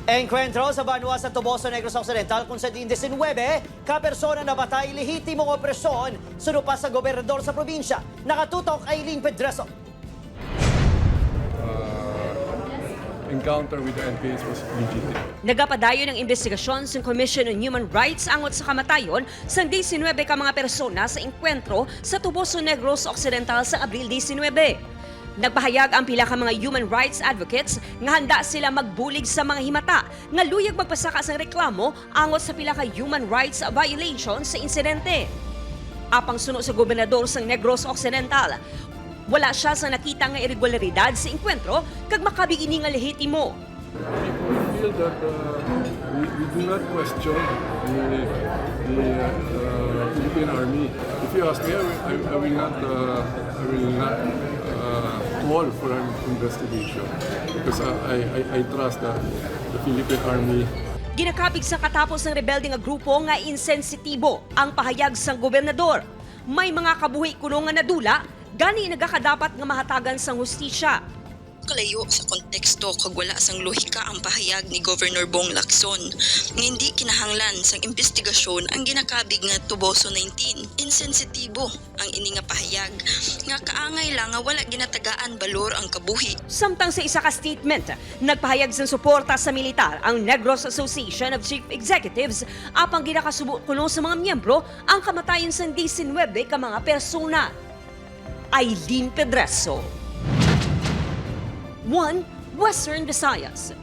Encuentro sa Banwa sa Toboso Negros Occidental kung sa din 19, kapersona na batay lehitimong opresyon sunupa sa gobernador sa probinsya. Nakatutok Aileen Pedreso. Encounter with the NPAs was legitimate. Nagapadayon ng investigasyon sa Commission on Human Rights angot sa kamatayon sa 19 ka mga persona sa engkwentro sa Toboso Negros Occidental sa Abril 19. Nagpahayag ang pila ka mga human rights advocates nga handa sila magbulig sa mga himata nga luyag magpasaka sa reklamo angot sa pila ka human rights violations sa insidente. Apang suno sa gobernador sa Negros Occidental, wala siya sa nakita nga irregularidad sa engkwentro kag makabigini nga lehitimo. We feel that we do not question the Philippine Army. If you ask me, I will not call for an investigation because I trust the Philippine Army. Ginakabig sa katapos ng rebelde nga grupo nga insensitibo ang pahayag sang gobernador. May mga kabuhi kuno nga nadula, gani nagakadapat nga mahatagan sang hustisya. Kalayo sa konteksto kag wala sang lohika ang pahayag ni Governor Bong Lacson nga hindi kinahanglan sang investigasyon ang ginakabig nga Toboso 19. Insensitibo ang ini nga pahayag nga kaangay lang nga wala ginatagaan balor ang kabuhi. Samtang sa isa ka statement, nagpahayag sang suporta sa militar ang Negros Association of Chief Executives apang ginakasubo kuno sa mga miyembro ang kamatayon sang 19 ka mga persona. Aileen Pedreso, One Western Visayas.